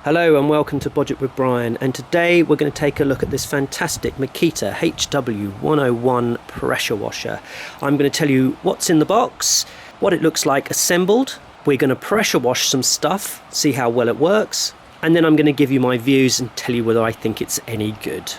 Hello and welcome to Budget with Brian, and today we're going to take a look at this fantastic Makita HW101 pressure washer. I'm going to tell you what's in the box, what it looks like assembled. We're going to pressure wash some stuff, see how well it works, and then I'm going to give you my views and tell you whether I think it's any good.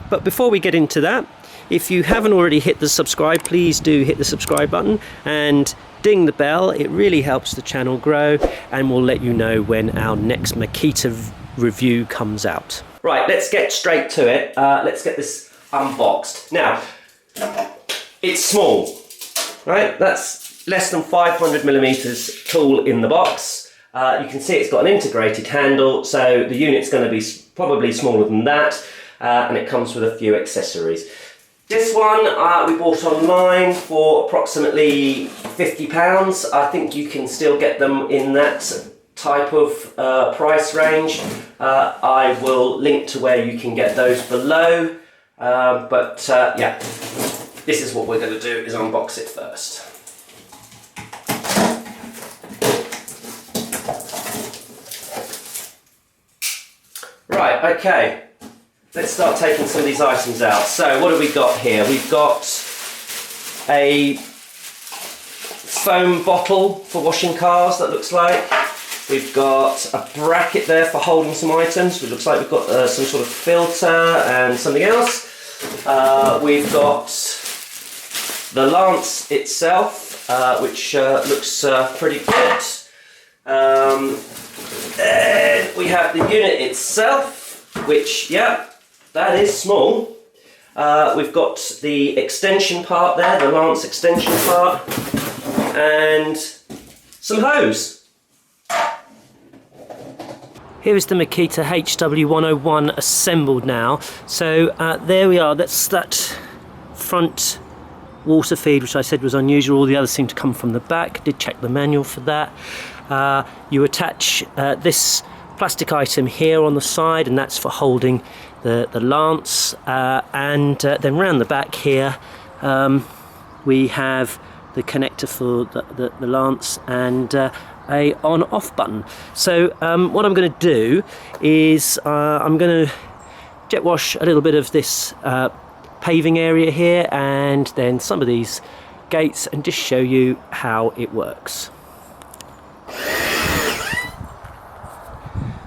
But before we get into that, if you haven't already hit the subscribe, please do hit the subscribe button and ding the bell. It really helps the channel grow, and we'll let you know when our next Makita review comes out. Right, let's get straight to it. Let's get this unboxed. Now, it's small, right? That's less than 500 millimeters tool in the box. You can see it's got an integrated handle, so the unit's going to be probably smaller than that, and it comes with a few accessories. This one we bought online for approximately £50. I think you can still get them in that type of price range. I will link to where you can get those below. Yeah, this is what we're going to do, is unbox it first. Right, okay. Let's start taking some of these items out. So what have we got here? We've got a foam bottle for washing cars, that looks like. We've got a bracket there for holding some items. It looks like we've got some sort of filter and something else. We've got the lance itself, which looks pretty good. And we have the unit itself, which, yeah, that is small. We've got the extension part there, the lance extension part, and some hose. Here is the Makita HW101 assembled now. So there we are, that's that front water feed, which I said was unusual. All the others seem to come from the back. Did check the manual for that. You attach this plastic item here on the side, and that's for holding the lance, and then round the back here we have the connector for the lance and a on-off button. So what I'm going to do is I'm going to jet wash a little bit of this paving area here and then some of these gates, and just show you how it works.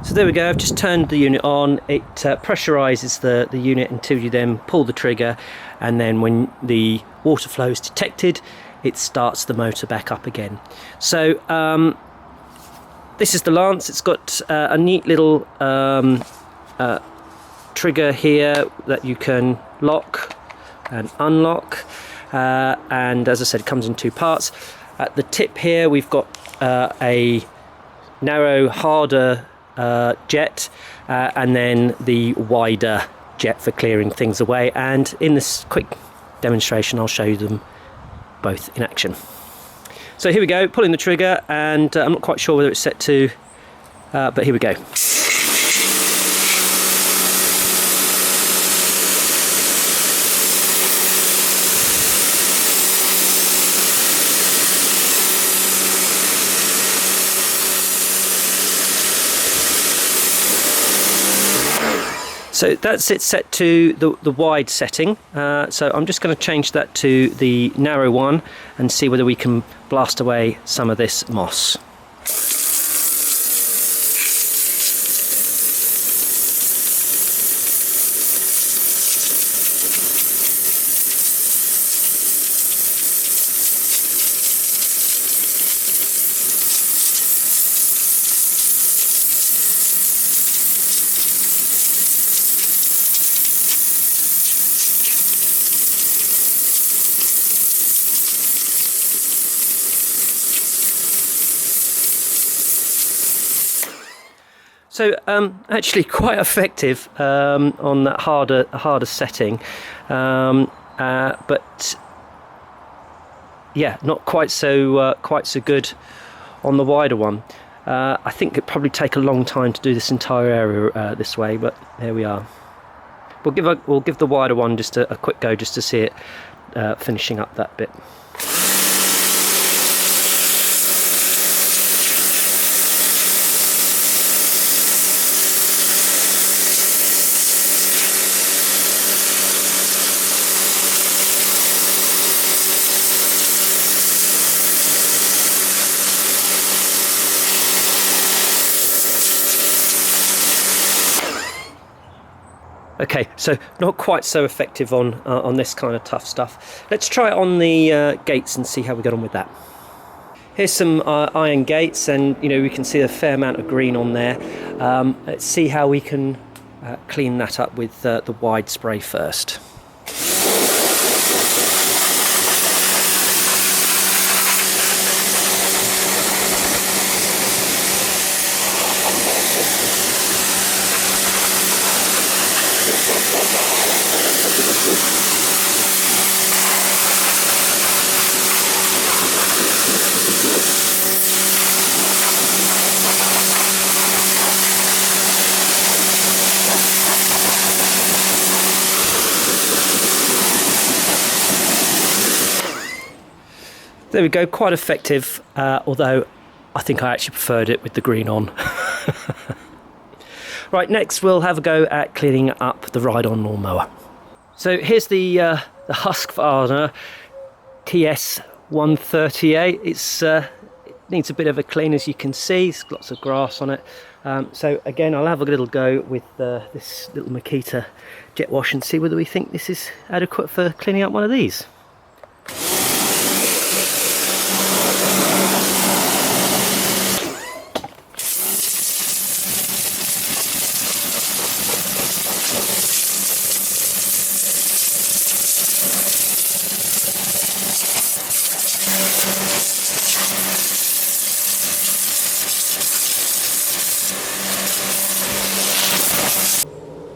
So there we go, I've just turned the unit on. It pressurizes the unit until you then pull the trigger, and then when the water flow is detected, it starts the motor back up again. So this is the lance. It's got a neat little trigger here that you can lock and unlock, and as I said, it comes in two parts. At the tip here we've got a narrow, harder jet, and then the wider jet for clearing things away, and in this quick demonstration I'll show you them both in action. So here we go, pulling the trigger, and I'm not quite sure whether it's set to, but here we go. So that's it set to the wide setting, so I'm just going to change that to the narrow one and see whether we can blast away some of this moss. So actually quite effective on that harder setting, but yeah, not quite so good on the wider one. I think it'd probably take a long time to do this entire area this way, but there we are. We'll give the wider one just a quick go, just to see it finishing up that bit. Okay, so not quite so effective on this kind of tough stuff. Let's try it on the gates and see how we get on with that. Here's some iron gates, and we can see a fair amount of green on there. Let's see how we can clean that up with the wide spray first. There we go, quite effective, although I think I actually preferred it with the green on. Right, next we'll have a go at cleaning up the ride-on lawnmower. So here's the Husqvarna TS138. It needs a bit of a clean, as you can see. There's lots of grass on it. So again, I'll have a little go with this little Makita jet wash and see whether we think this is adequate for cleaning up one of these.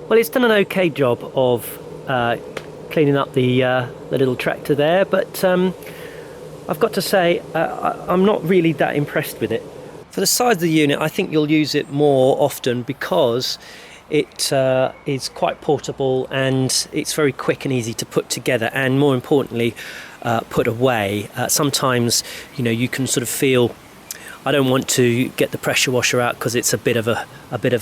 Well, it's done an okay job of cleaning up the little tractor there, but I've got to say I'm not really that impressed with it. For the size of the unit, I think you'll use it more often because it is quite portable and it's very quick and easy to put together, and more importantly put away. Sometimes you can sort of feel, I don't want to get the pressure washer out because it's a bit of a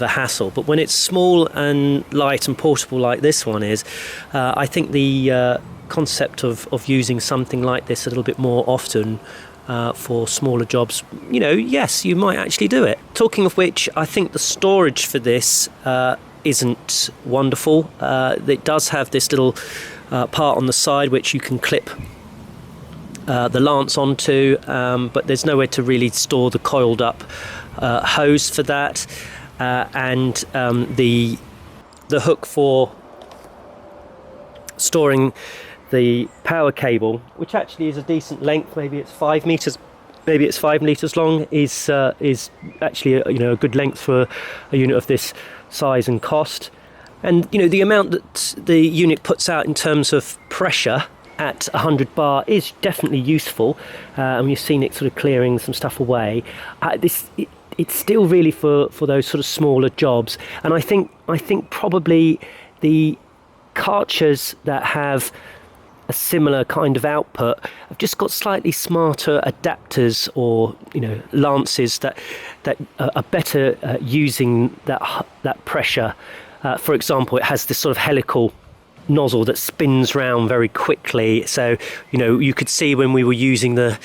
hassle. But when it's small and light and portable like this one is, I think the concept of using something like this a little bit more often for smaller jobs, yes, you might actually do it. Talking of which, I think the storage for this isn't wonderful. It does have this little part on the side which you can clip the lance onto, but there's nowhere to really store the coiled up hose for that, and the hook for storing the power cable, which actually is a decent length, maybe it's 5 meters, maybe it's 5 meters long, is actually a good length for a unit of this size and cost. And the amount that the unit puts out in terms of pressure at 100 bar is definitely useful, and you've seen it sort of clearing some stuff away. It's still really for those sort of smaller jobs, and I think probably the Karchers that have a similar kind of output have just got slightly smarter adapters or lances that are better using that pressure. For example, it has this sort of helical nozzle that spins round very quickly, so you could see when we were using the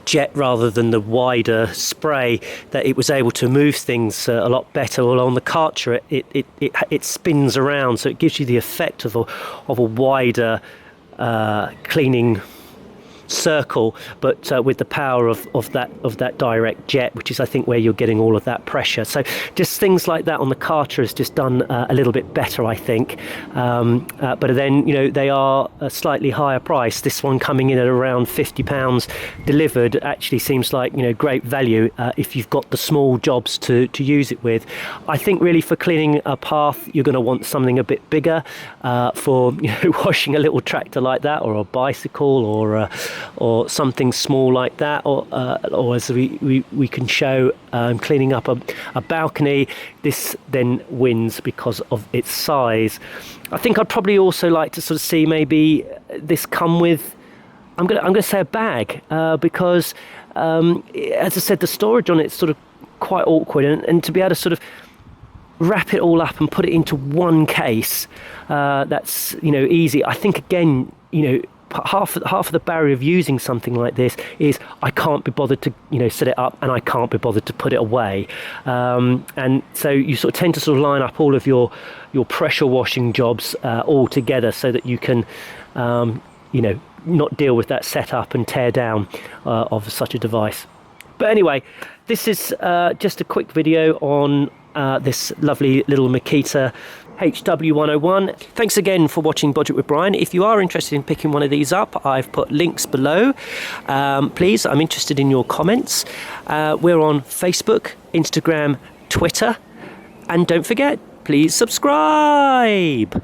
jet rather than the wider spray that it was able to move things a lot better. Well, on the Karcher it spins around, so it gives you the effect of a wider cleaning circle, but with the power of that direct jet, which is I think where you're getting all of that pressure. So just things like that on the Karcher is just done a little bit better, I think, but then they are a slightly higher price. This one coming in at around £50 delivered actually seems like great value if you've got the small jobs to use it with. I think really for cleaning a path you're going to want something a bit bigger. For washing a little tractor like that, or a bicycle, or something small like that, or as we can show, cleaning up a balcony, this then wins because of its size. I think I'd probably also like to sort of see maybe this come with, I'm gonna say a bag, because as I said, the storage on it's sort of quite awkward, and to be able to sort of wrap it all up and put it into one case, that's easy. I think again, half of the barrier of using something like this is I can't be bothered to, you know, set it up, and I can't be bothered to put it away. And so you sort of tend to sort of line up all of your pressure washing jobs all together so that you can, you know, not deal with that setup and tear down of such a device. But anyway, this is just a quick video on this lovely little Makita HW101. Thanks again for watching Budget with Brian. If you are interested in picking one of these up, I've put links below. Please, I'm interested in your comments. We're on Facebook, Instagram, Twitter, and don't forget, please subscribe.